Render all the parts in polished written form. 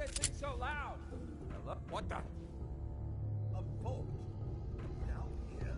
that thing so loud? Hello? What the? A vault down here.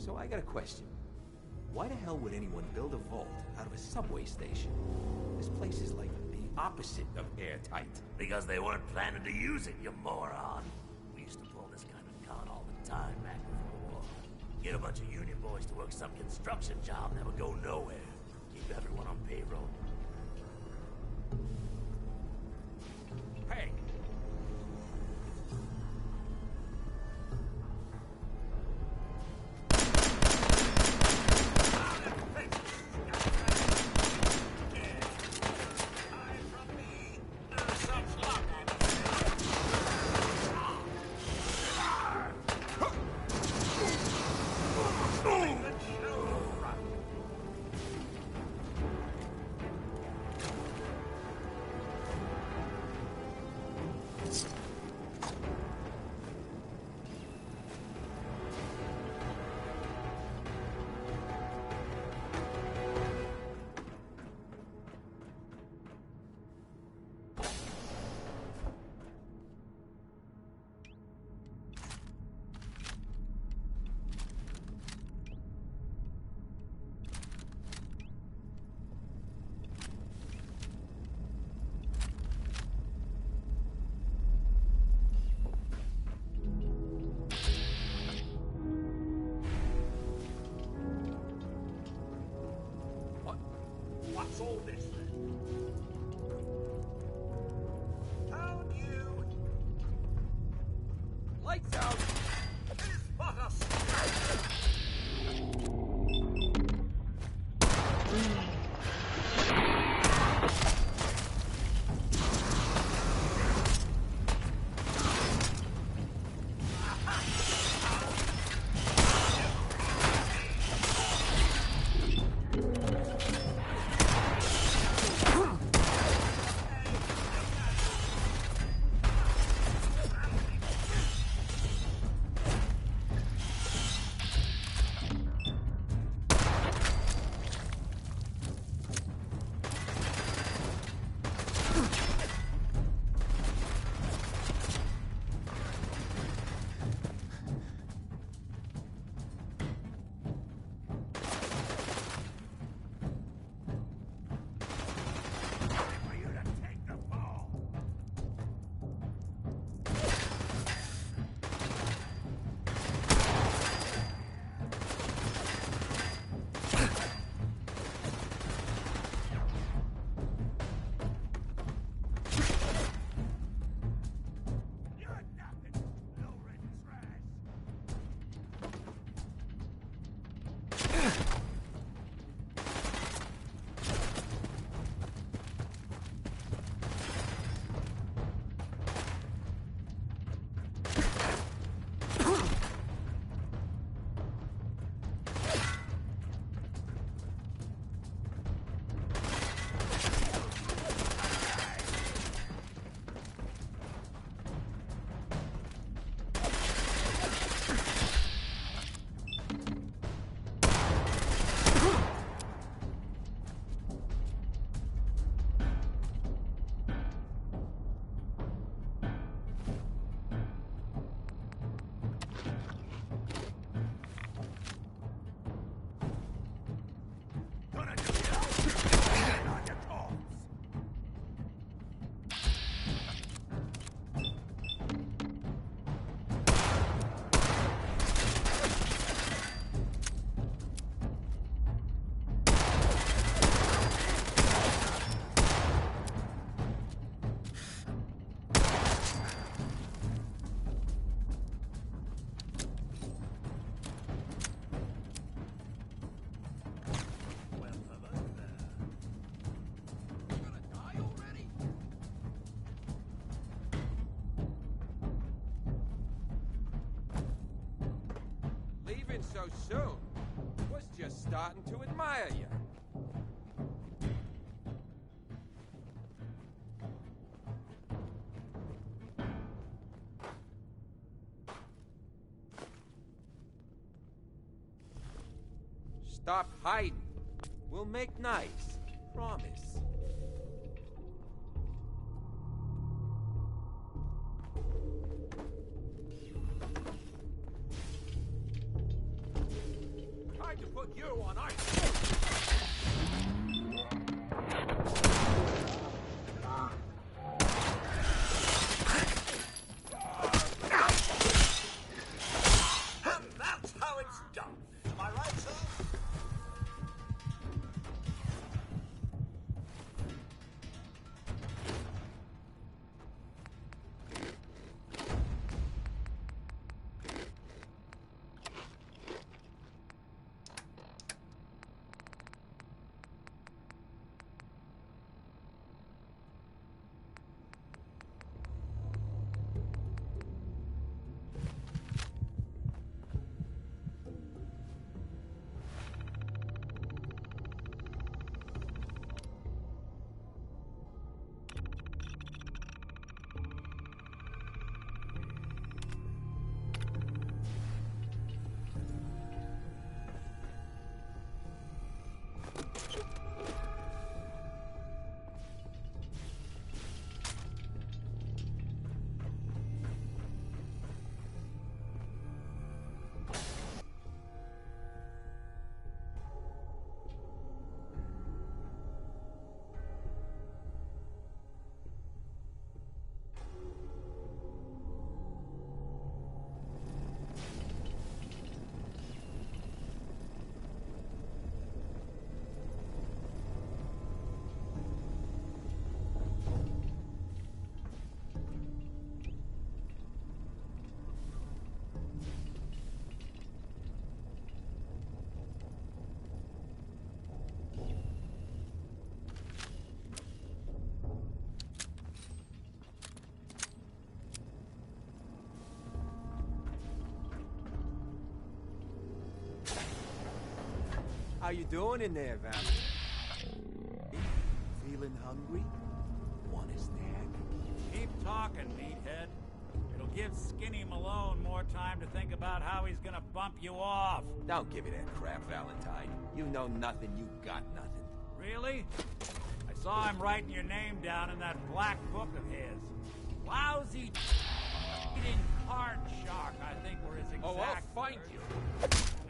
So I got a question. Why the hell would anyone build a vault out of a subway station? This place is like the opposite of airtight. Because they weren't planning to use it, you moron. We used to pull this kind of con all the time back before the war. Get a bunch of union boys to work some construction job that would go nowhere. Keep everyone on payroll. Hey! What's all this then? Down you! Lights out! It's but a scratch! So soon. Was just starting to admire you. Stop hiding. We'll make nice. Promise. To put you on ice. And that's how it's done. Am I right, sir? How you doing in there, Val? Feeling hungry? Want a snack? Keep talking, meathead. It'll give Skinny Malone more time to think about how he's gonna bump you off. Don't give me that crap, Valentine. You know nothing, you got nothing. Really? I saw him writing your name down in that black book of his. Lousy eating card shark, I think were his exact Oh, I'll find words. you.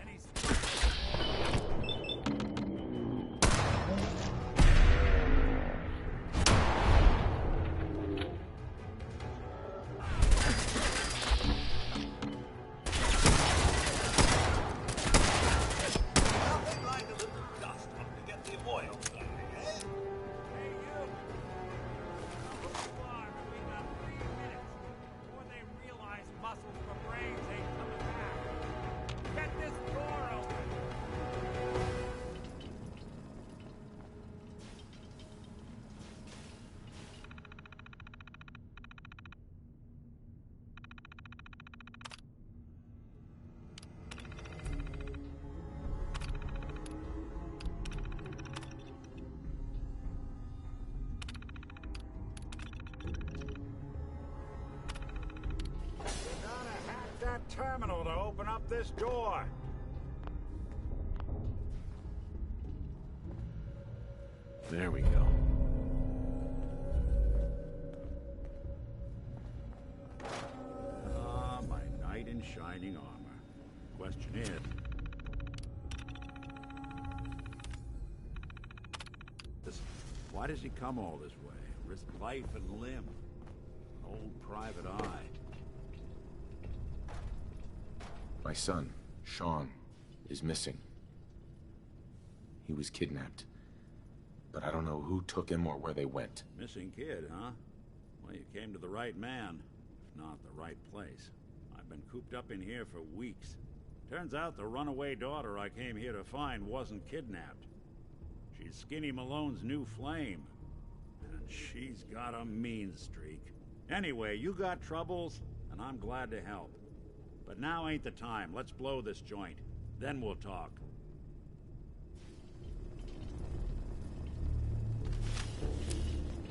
And he's... Nothing like a little dust up to get the oil flying, eh? Hey, you! Number one, we got 3 minutes before they realize muscles for brains ain't coming back. Get this terminal to open up this door. There we go. Ah, my knight in shining armor. Question is... why does he come all this way? Risk life and limb. An old private eye. My son, Sean, is missing. He was kidnapped. But I don't know who took him or where they went. Missing kid, huh? Well, you came to the right man, if not the right place. I've been cooped up in here for weeks. Turns out the runaway daughter I came here to find wasn't kidnapped. She's Skinny Malone's new flame. And she's got a mean streak. Anyway, you got troubles, and I'm glad to help. But now ain't the time. Let's blow this joint. Then we'll talk.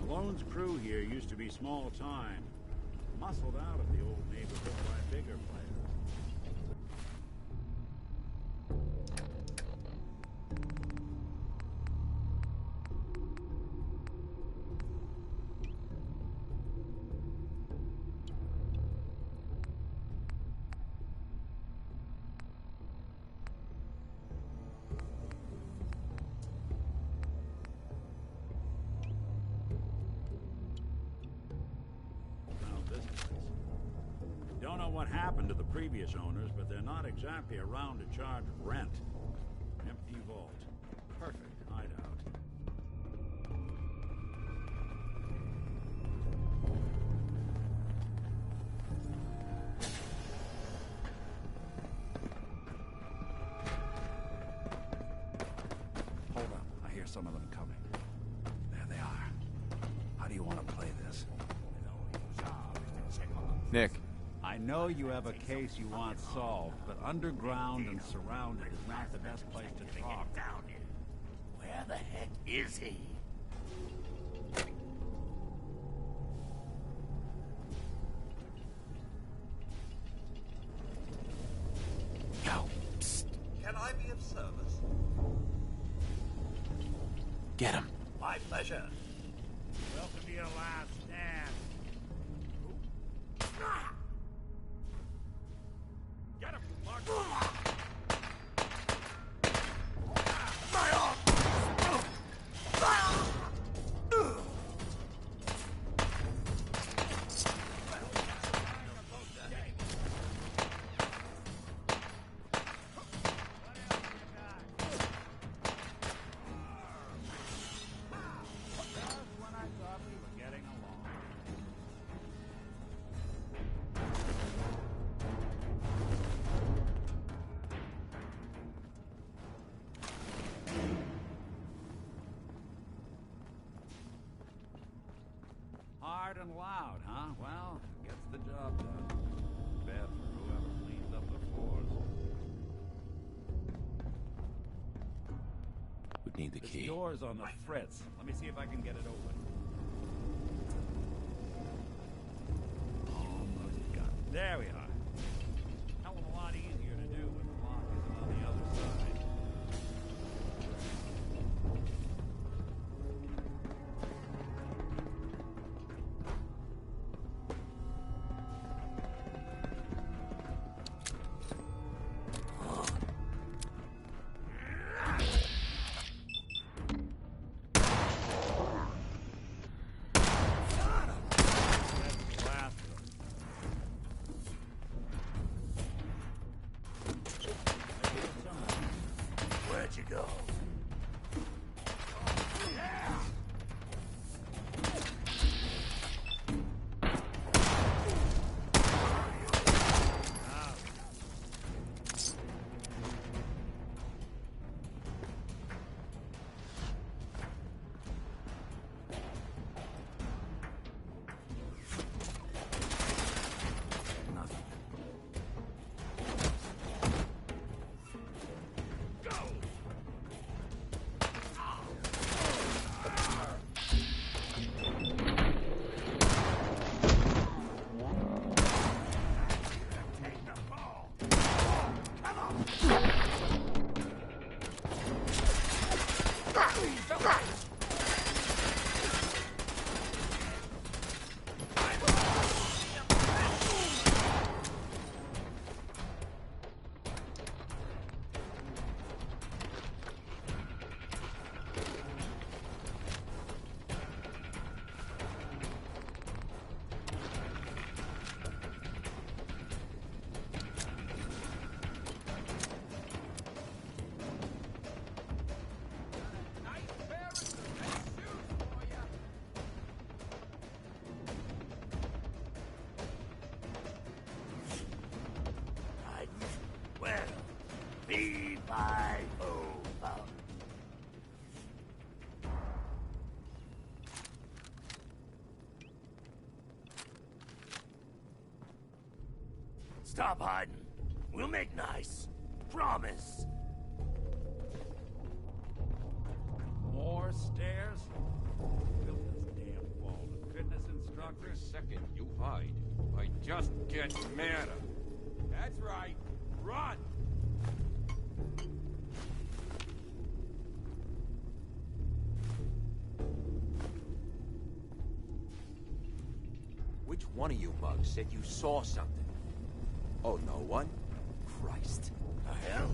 Malone's crew here used to be small time. Muscled out of the old neighborhood by bigger players. Don't know what happened to the previous owners, but they're not exactly around to charge rent. Empty vault. Perfect hideout. Hold up. I hear some of them coming. There they are. How do you want to play this? Nick. I know you have a case you want solved, but underground and surrounded is not the best place to talk. Down here. Where the heck is he? Yo, psst. Can I be of service? Get him. My pleasure. Welcome to your last stand. Get him, Mark. Hard and loud, huh? Well, gets the job done. Bad for whoever cleans up the floors. Would need the This key. door's on the fritz. Let me see if I can get it open. Almost got it. There we are. Hell of a lot easier to do when the lock isn't on the other side. Fight over. Stop hiding. We'll make nice. Promise. More stairs? Built this damn vault. A fitness instructor? Every second you hide, I just get madder. That's right. Run! Which one of you mugs said you saw something? Oh, no one? Christ. The hell?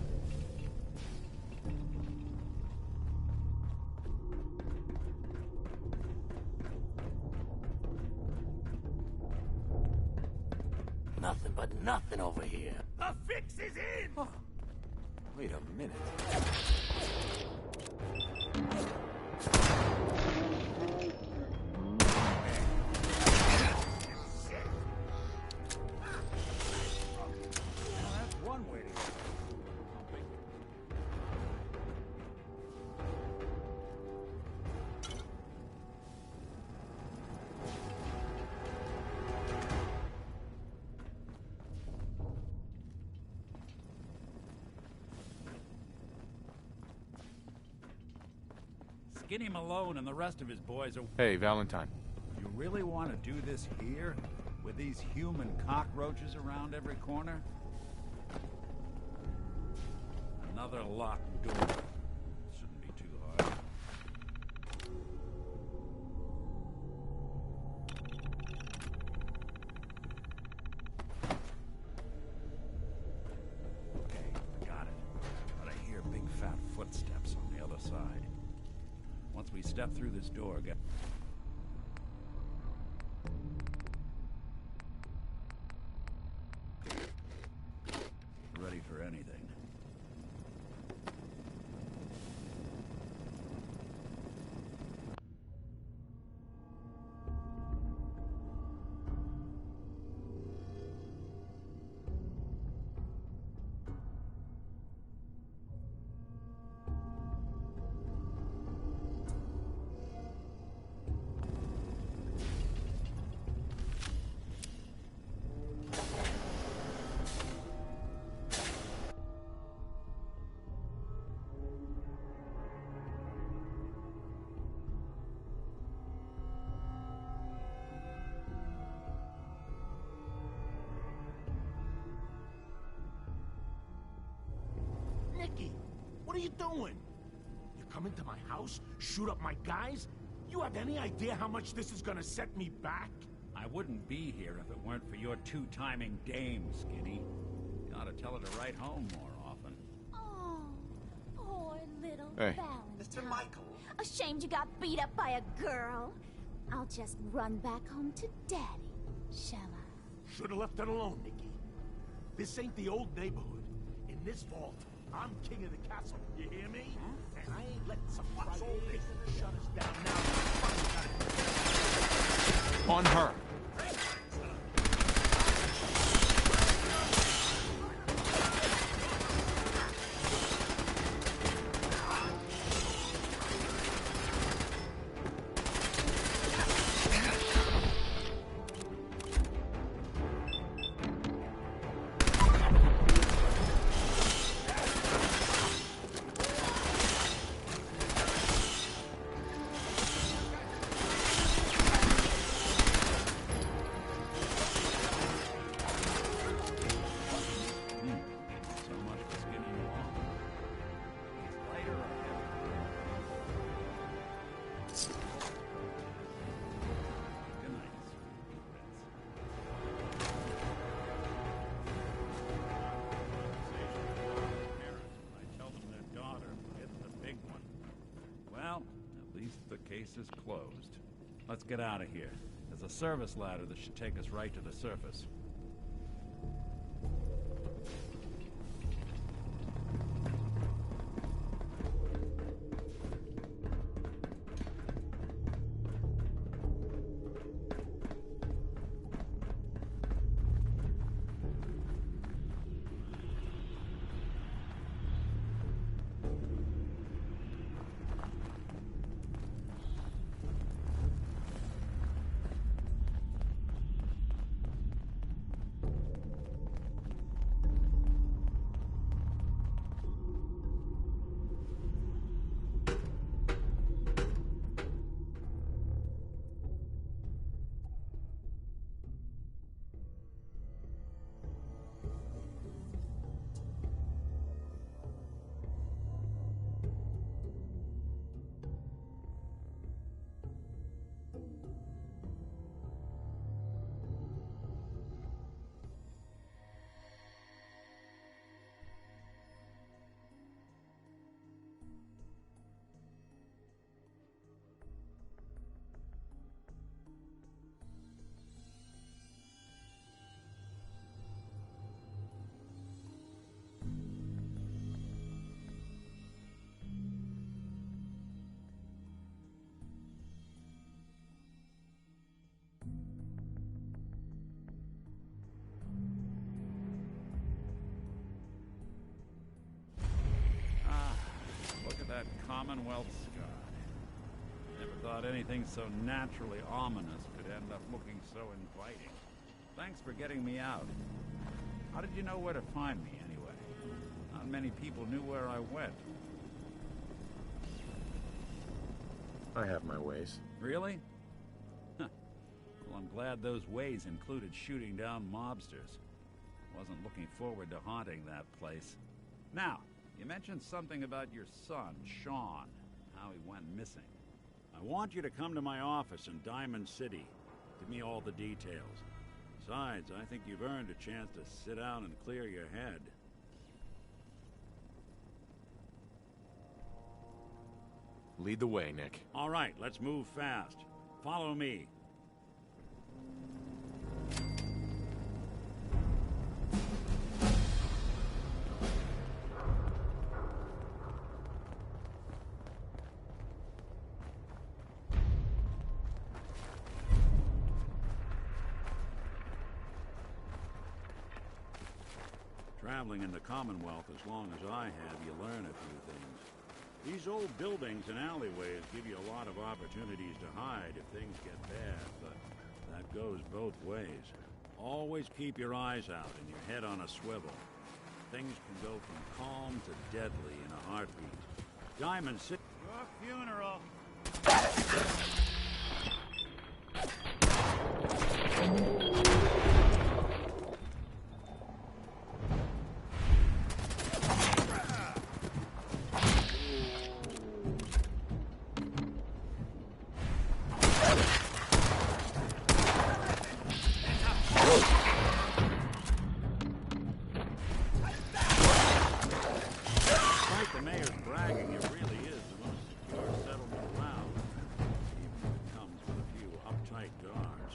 Nothing but nothing over here. The fix is in! Huh. Wait a minute. That's one way to get something. Skinny Malone and the rest of his boys are... Hey, Valentine. You really want to do this here? With these human cockroaches around every corner? Another locked door. Shouldn't be too hard. Okay, got it. But I hear big fat footsteps on the other side. Once we step through this door, get... ready for anything. Nicky, what are you doing? You come into my house, shoot up my guys? You have any idea how much this is gonna set me back? I wouldn't be here if it weren't for your two-timing dame, Skinny. You ought to tell her to write home more often. Oh, poor little Hey. Valentine. Mr. Michael. Ashamed you got beat up by a girl. I'll just run back home to Daddy, shall I? Should've left it alone, Nicky. This ain't the old neighborhood. In this vault, I'm king of the castle. You hear me? And I ain't letting some private pig shut us down now. On her. So much for Skinny Malone. He's later ahead. Good night, sweet prince. I tell them their daughter hit the big one. Well, at least the case is closed. Let's get out of here. There's a service ladder that should take us right to the surface. Commonwealth sky. Never thought anything so naturally ominous could end up looking so inviting. Thanks for getting me out. How did you know where to find me, anyway? Not many people knew where I went. I have my ways. Really? Huh. Well, I'm glad those ways included shooting down mobsters. Wasn't looking forward to haunting that place. Now, you mentioned something about your son, Sean, how he went missing. I want you to come to my office in Diamond City. Give me all the details. Besides, I think you've earned a chance to sit down and clear your head. Lead the way, Nick. All right, let's move fast. Follow me. Traveling in the Commonwealth as long as I have, you learn a few things. These old buildings and alleyways give you a lot of opportunities to hide if things get bad, but that goes both ways. Always keep your eyes out and your head on a swivel. Things can go from calm to deadly in a heartbeat. Diamond City... Your funeral! The mayor's bragging, it really is the most secure settlement around, even if it comes with a few uptight guards.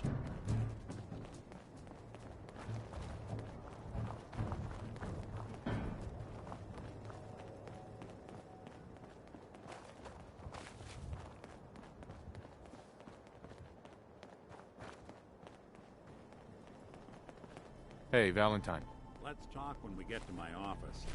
Hey, Valentine. Let's talk when we get to my office.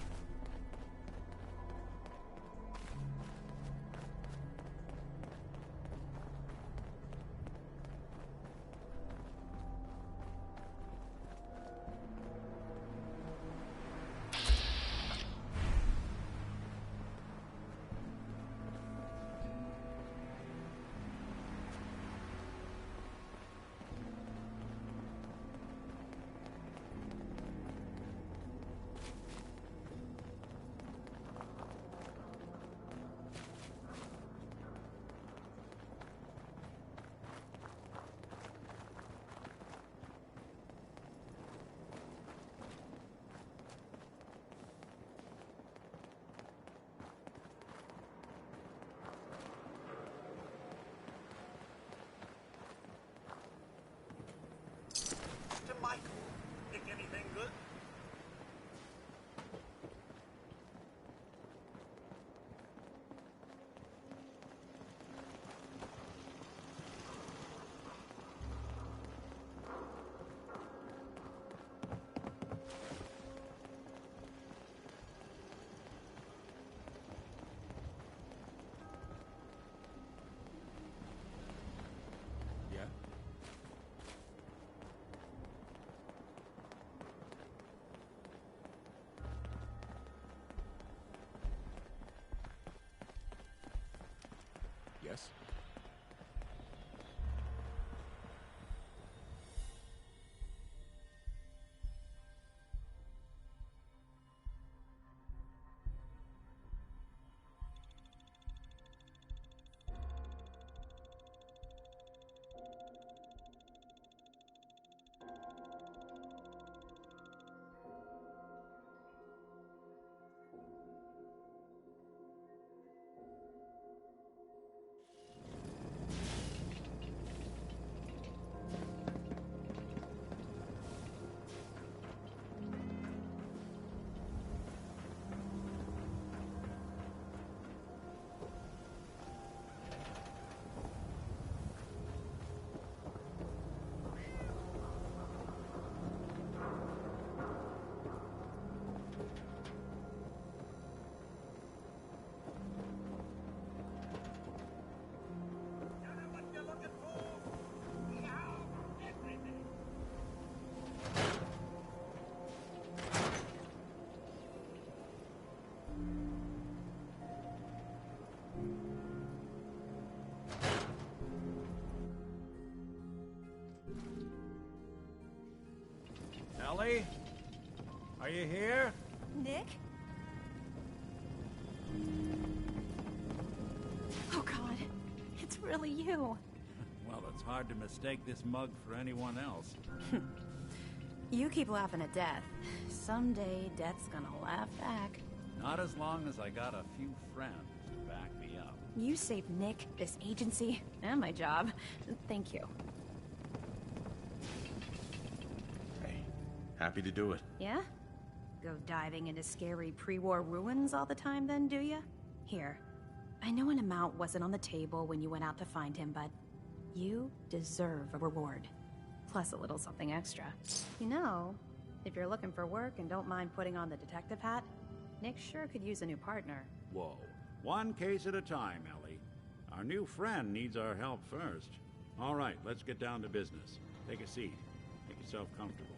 Ellie? Are you here? Nick? Oh God, it's really you. Well, it's hard to mistake this mug for anyone else. You keep laughing at death. Someday, death's gonna laugh back. Not as long as I got a few friends to back me up. You saved Nick, this agency, and my job. Thank you. Hey, happy to do it. Yeah? Go diving into scary pre-war ruins all the time then, do ya? Here, I know an amount wasn't on the table when you went out to find him, but you deserve a reward. Plus a little something extra. You know, if you're looking for work and don't mind putting on the detective hat, Nick sure could use a new partner. Whoa. One case at a time, Ellie. Our new friend needs our help first. All right, let's get down to business. Take a seat. Make yourself comfortable.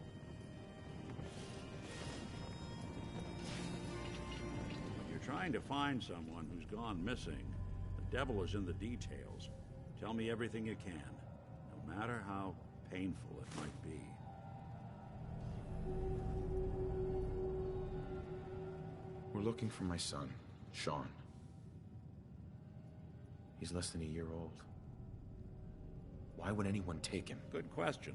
You're trying to find someone who's gone missing. The devil is in the details. Tell me everything you can, no matter how painful it might be. We're looking for my son, Sean. He's less than a year old. Why would anyone take him? Good question.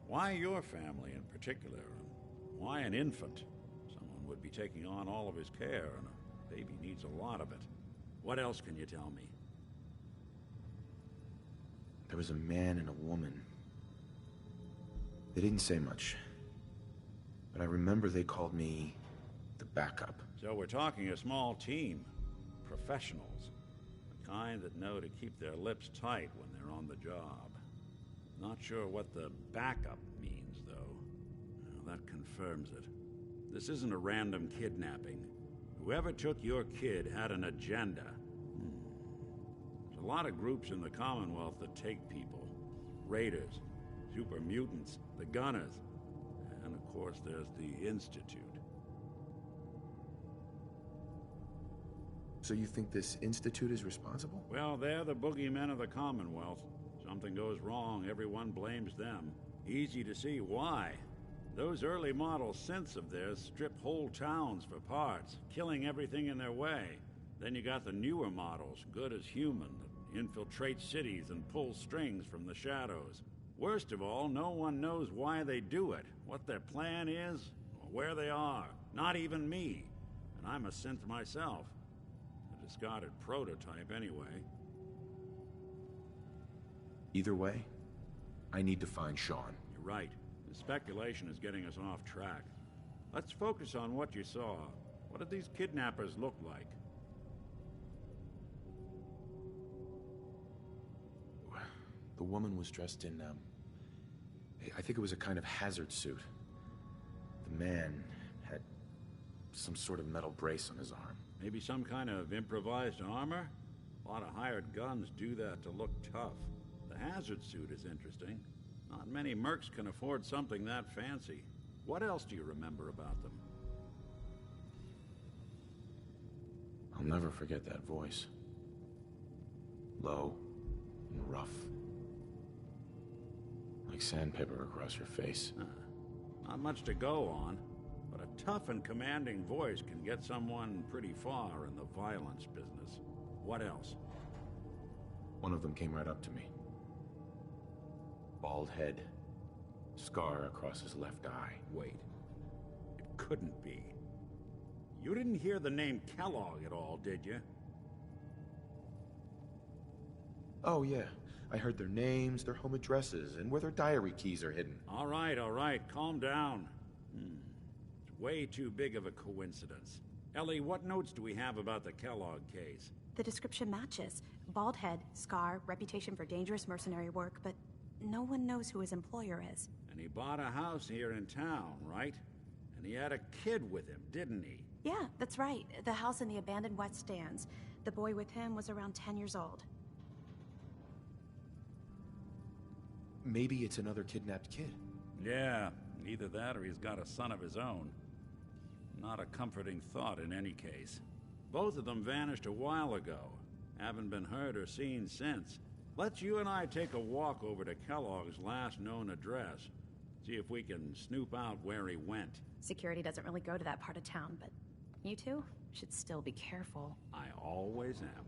Why your family in particular? And why an infant? Someone would be taking on all of his care, and a baby needs a lot of it. What else can you tell me? There was a man and a woman. They didn't say much. But I remember they called me the backup. So we're talking a small team. Professionals. The kind that know to keep their lips tight when they're on the job. Not sure what the backup means, though. Well, that confirms it. This isn't a random kidnapping. Whoever took your kid had an agenda. There's a lot of groups in the Commonwealth that take people. Raiders, super mutants, the Gunners, and of course there's the Institute. So you think this Institute is responsible? Well, they're the boogeymen of the Commonwealth. Something goes wrong, everyone blames them. Easy to see why. Those early model synths of theirs strip whole towns for parts, killing everything in their way. Then you got the newer models, good as human, that infiltrate cities and pull strings from the shadows. Worst of all, no one knows why they do it, what their plan is, or where they are. Not even me. And I'm a synth myself. A discarded prototype anyway. Either way, I need to find Sean. You're right. The speculation is getting us off track. Let's focus on what you saw. What did these kidnappers look like? The woman was dressed in, I think it was a kind of hazard suit. The man had some sort of metal brace on his arm. Maybe some kind of improvised armor? A lot of hired guns do that to look tough. The hazard suit is interesting. Not many mercs can afford something that fancy. What else do you remember about them? I'll never forget that voice. Low and rough. Like sandpaper across your face. Not much to go on, but a tough and commanding voice can get someone pretty far in the violence business. What else? One of them came right up to me. Bald head. Scar across his left eye. Wait. It couldn't be. You didn't hear the name Kellogg at all, did you? Oh, yeah. I heard their names, their home addresses, and where their diary keys are hidden. All right, calm down. It's way too big of a coincidence. Ellie, what notes do we have about the Kellogg case? The description matches. Bald head, scar, reputation for dangerous mercenary work, but no one knows who his employer is. And he bought a house here in town, right? And he had a kid with him, didn't he? Yeah, that's right. The house in the abandoned West Stands. The boy with him was around 10 years old. Maybe it's another kidnapped kid. Yeah, either that or he's got a son of his own. Not a comforting thought in any case. Both of them vanished a while ago. Haven't been heard or seen since. Let's you and I take a walk over to Kellogg's last known address. It's See if we can snoop out where he went. Security doesn't really go to that part of town, but you two should still be careful. I always am.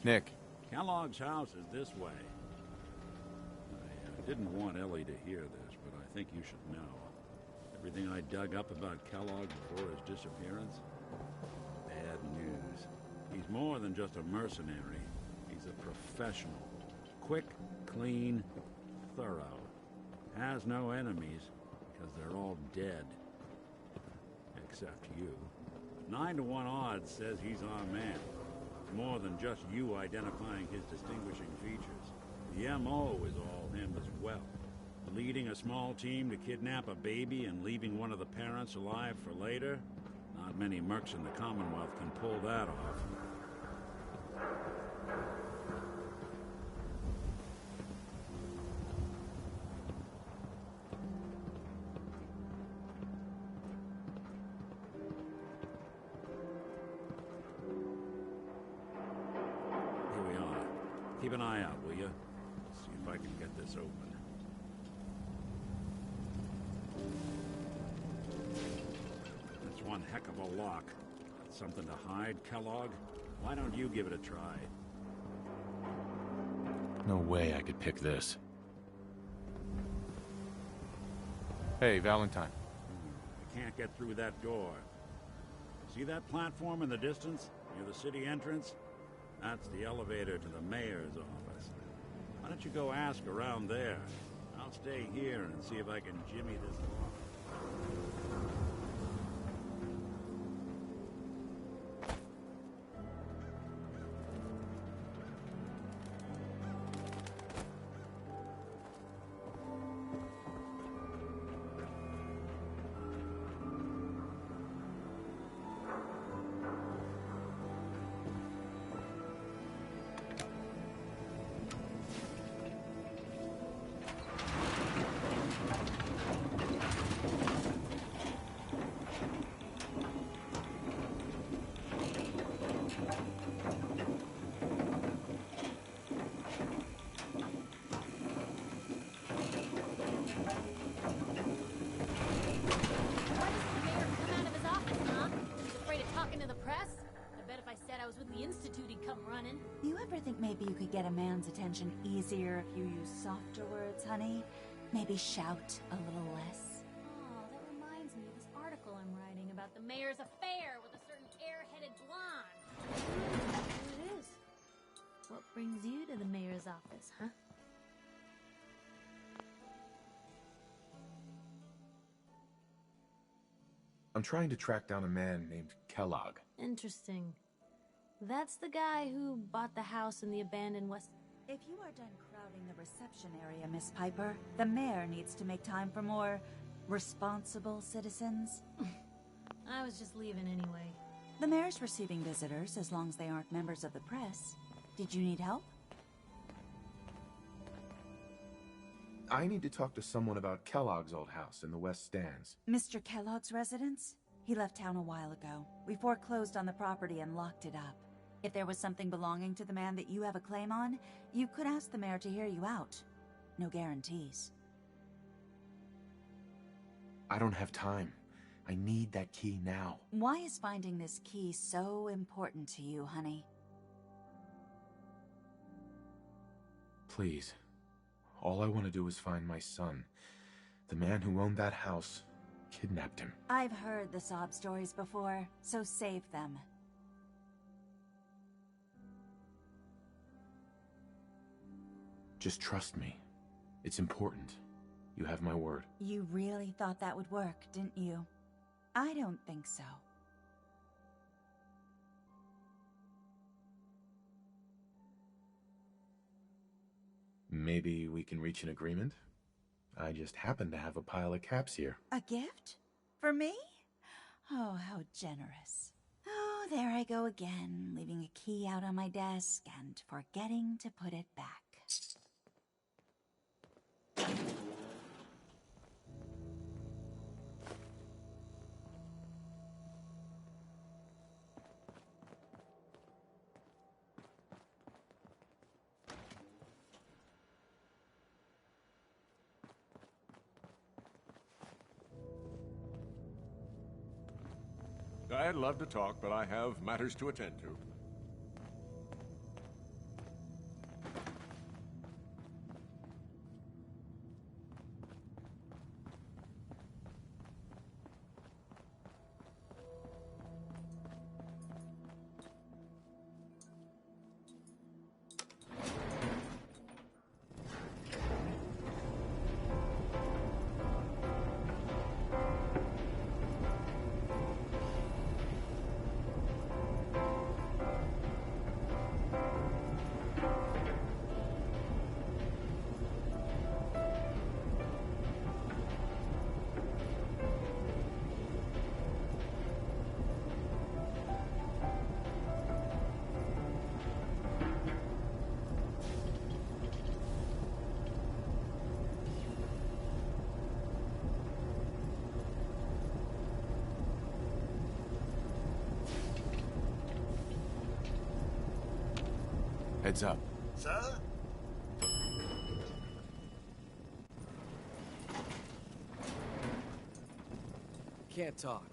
Nick. Kellogg's house is this way. I didn't want Ellie to hear this, but I think you should know. Everything I dug up about Kellogg before his disappearance? Bad news. He's more than just a mercenary. He's a professional. Quick, clean, thorough. Has no enemies, because they're all dead. Except you. 9 to 1 odds says he's our man. More than just you identifying his distinguishing features. The M.O. is all him as well. Leading a small team to kidnap a baby and leaving one of the parents alive for later? Not many mercs in the Commonwealth can pull that off. Keep an eye out, will you? See if I can get this open. That's one heck of a lock. Something to hide, Kellogg? Why don't you give it a try? No way I could pick this. Hey, Valentine. I can't get through that door. See that platform in the distance, near the city entrance? That's the elevator to the mayor's office. Why don't you go ask around there? I'll stay here and see if I can jimmy this lock. You ever think maybe you could get a man's attention easier if you use softer words, honey? Maybe shout a little less? Oh, that reminds me of this article I'm writing about the mayor's affair with a certain airheaded blonde. Who it is? What brings you to the mayor's office, huh? I'm trying to track down a man named Kellogg. Interesting. That's the guy who bought the house in the abandoned West... If you are done crowding the reception area, Miss Piper, the mayor needs to make time for more responsible citizens. I was just leaving anyway. The mayor's receiving visitors as long as they aren't members of the press. Did you need help? I need to talk to someone about Kellogg's old house in the West Stands. Mr. Kellogg's residence? He left town a while ago. We foreclosed on the property and locked it up. If there was something belonging to the man that you have a claim on, you could ask the mayor to hear you out. No guarantees. I don't have time. I need that key now. Why is finding this key so important to you, honey? Please. All I want to do is find my son. The man who owned that house kidnapped him. I've heard the sob stories before, so save them. Just trust me. It's important. You have my word. You really thought that would work, didn't you? I don't think so. Maybe we can reach an agreement? I just happen to have a pile of caps here. A gift? For me? Oh, how generous. Oh, there I go again, leaving a key out on my desk and forgetting to put it back. I'd love to talk, but I have matters to attend to. Heads up. Sir? Can't talk.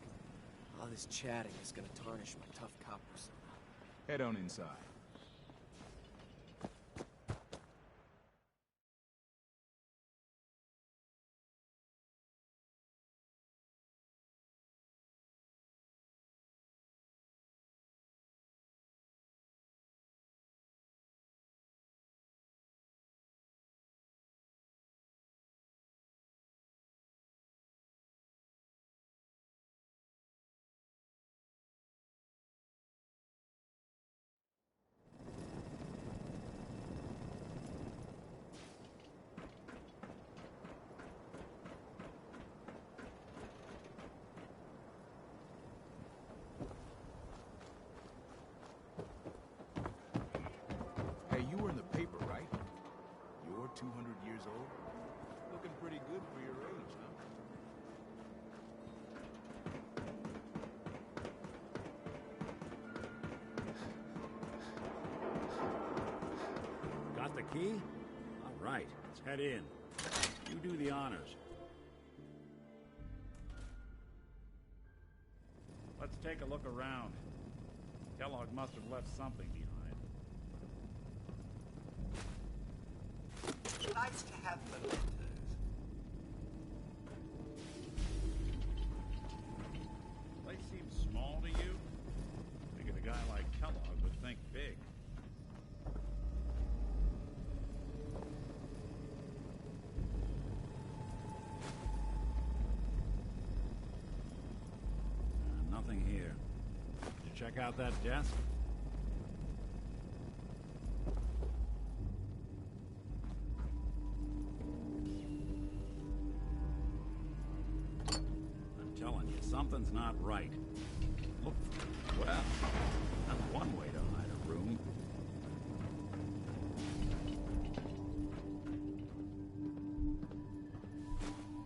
All this chatting is gonna tarnish my tough cop persona. Head on inside. Hey, you were in the paper, right? You're 200 years old? Looking pretty good for your age, huh? Got the key? All right, let's head in. You do the honors. Let's take a look around. Kellogg must have left something behind. Nice to have mementos. Place seems small to you? Figured a guy like Kellogg would think big. Nothing here. Did you check out that desk? Something's not right. Look, well, that's one way to hide a room.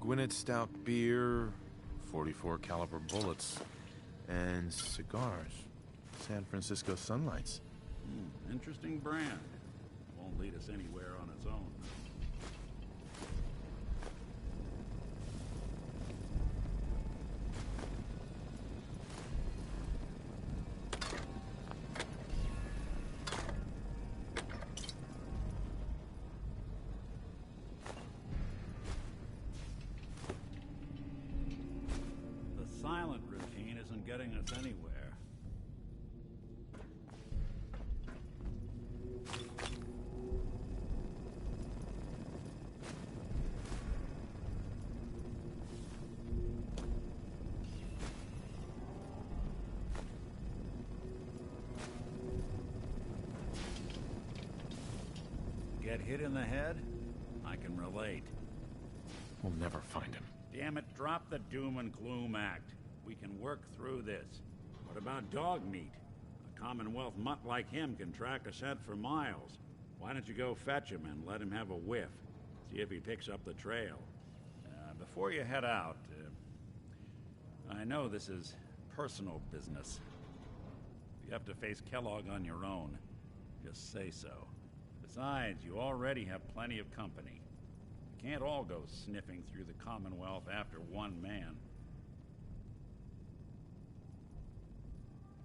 Gwinnett Stout beer, 44 caliber bullets, and cigars. San Francisco Sunlights. Interesting brand. Won't lead us anywhere on its own. Silent routine isn't getting us anywhere. Get hit in the head? I can relate. We'll never find him. Damn it, drop the doom and gloom act. We can work through this. What about dog meat? A Commonwealth mutt like him can track a scent for miles. Why don't you go fetch him and let him have a whiff? See if he picks up the trail. Before you head out, I know this is personal business. If you have to face Kellogg on your own, just say so. Besides, you already have plenty of company. You can't all go sniffing through the Commonwealth after one man.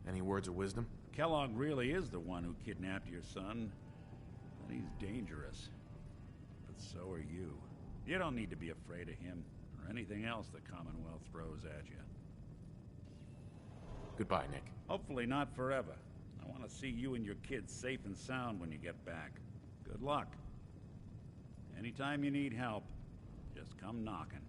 Any words of wisdom? Kellogg really is the one who kidnapped your son. And he's dangerous. But so are you. You don't need to be afraid of him, or anything else the Commonwealth throws at you. Goodbye, Nick. Hopefully not forever. I want to see you and your kids safe and sound when you get back. Good luck. Anytime you need help, just come knocking.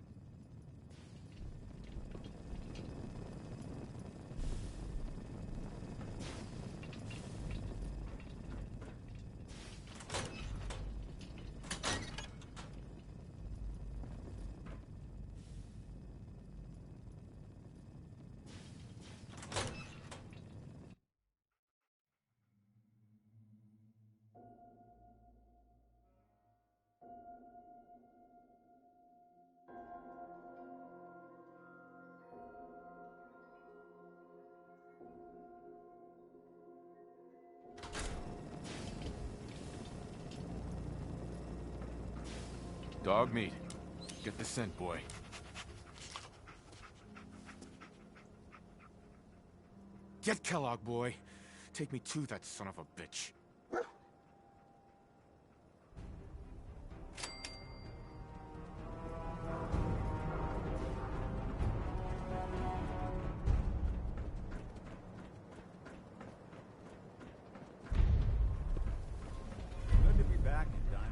Dog meat. Get the scent, boy. Get Kellogg, boy. Take me to that son of a bitch. Good to be back in Diamonds.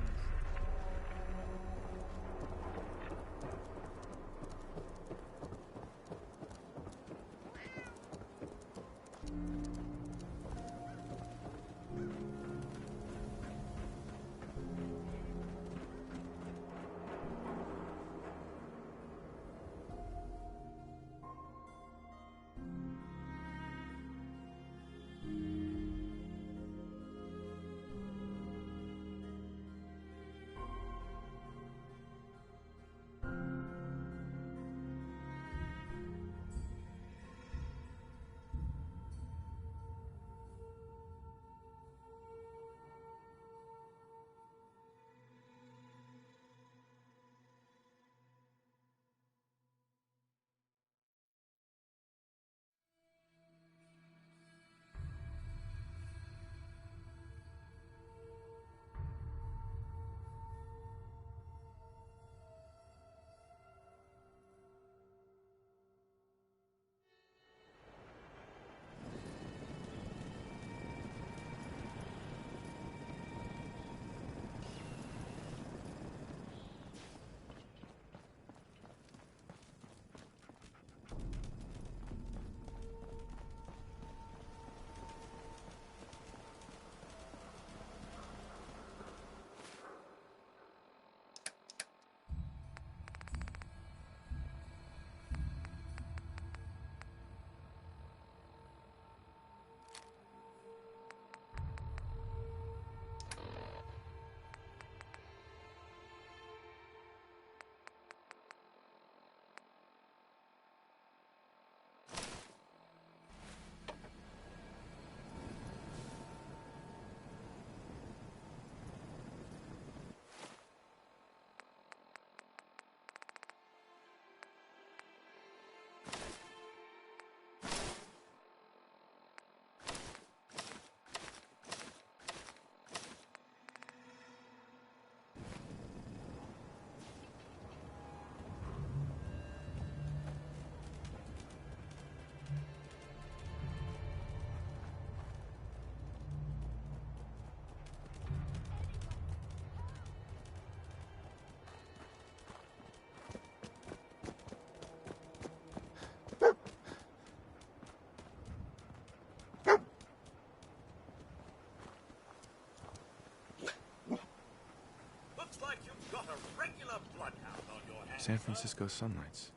San Francisco Sunlights.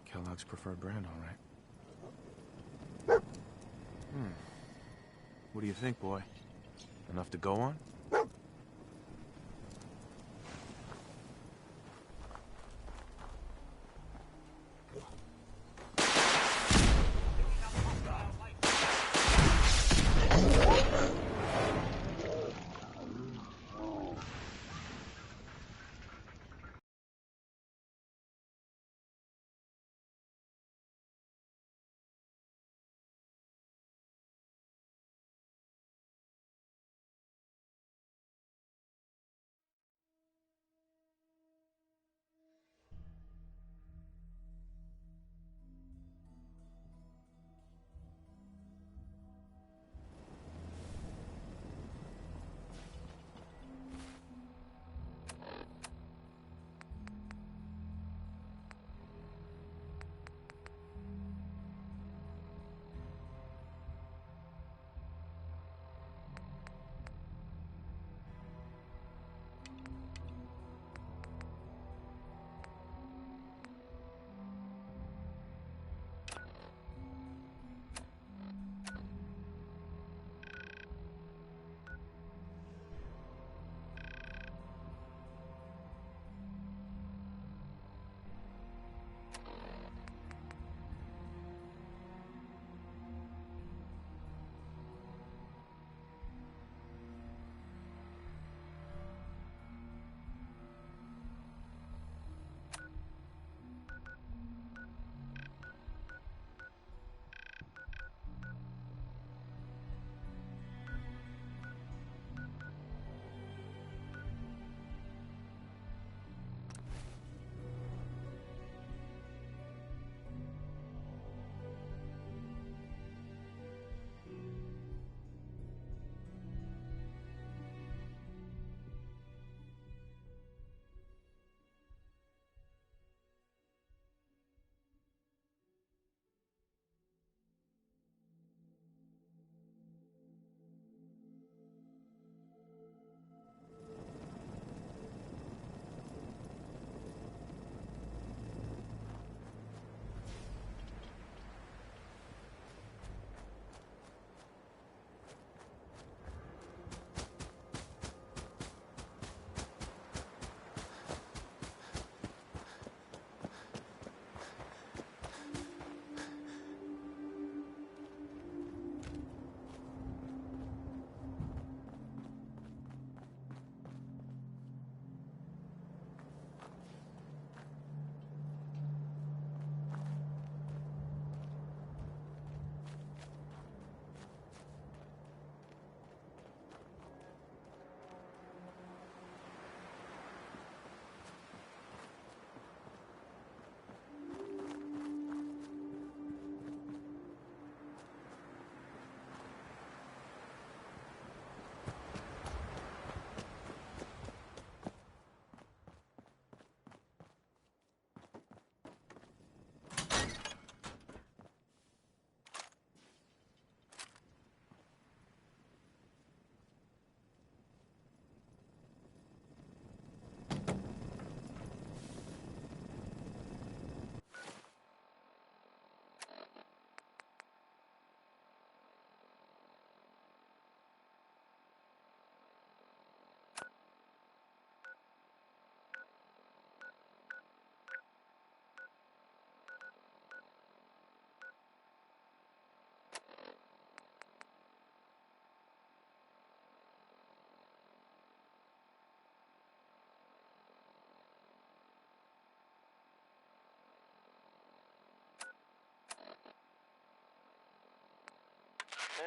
Kellogg's preferred brand, all right. What do you think, boy? Enough to go on?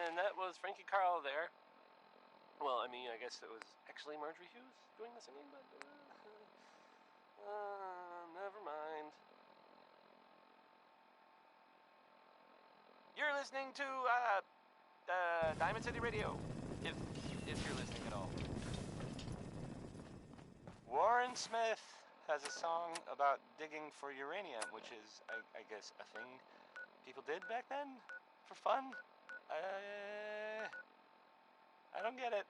And that was Frankie Carl there. Well, I mean, I guess it was actually Marjorie Hughes doing the singing, but never mind. You're listening to Diamond City Radio, if you're listening at all. Warren Smith has a song about digging for uranium, which is, I guess, a thing people did back then for fun. I don't get it.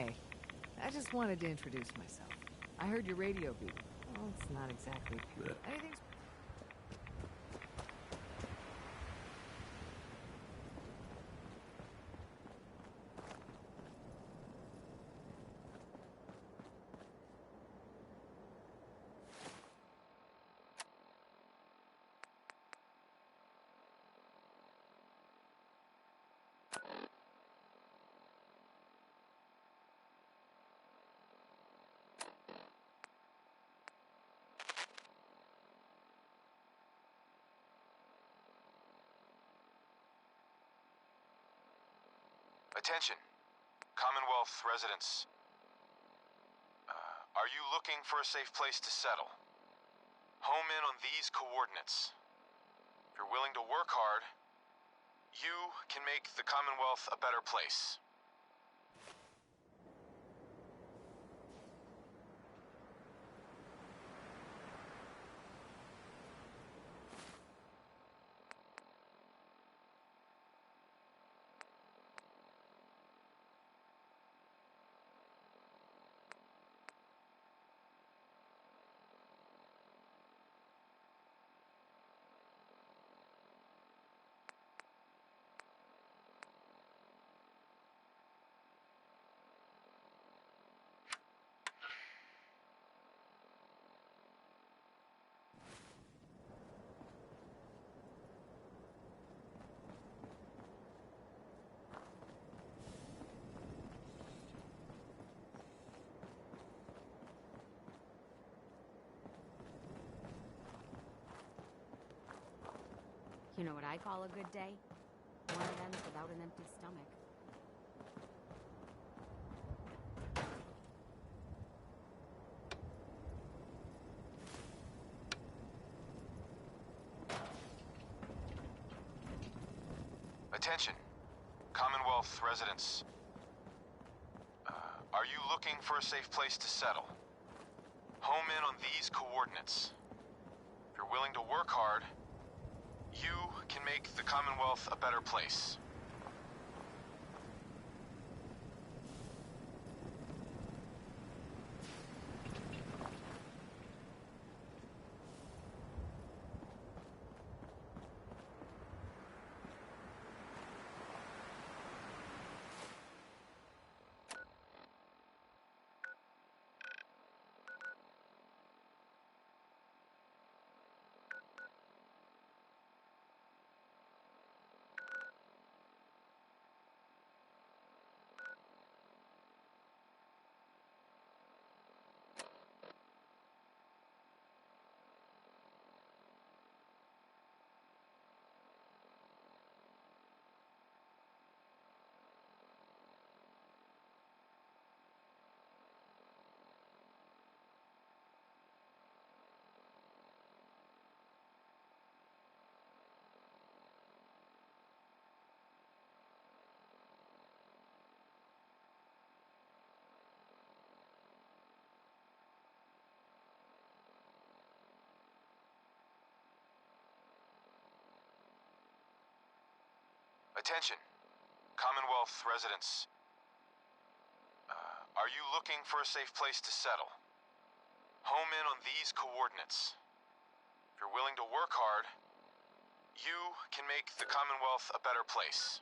Hey, I just wanted to introduce myself. I heard your radio beat. Well, it's not exactly pure. Anything's... Attention, Commonwealth residents. Are you looking for a safe place to settle? Home in on these coordinates. If you're willing to work hard, you can make the Commonwealth a better place. You know what I call a good day? One of them without an empty stomach. Attention, Commonwealth residents. Are you looking for a safe place to settle? Home in on these coordinates. If you're willing to work hard, you can make the Commonwealth a better place. Attention, Commonwealth residents. Are you looking for a safe place to settle? Home in on these coordinates. If you're willing to work hard, you can make the Commonwealth a better place.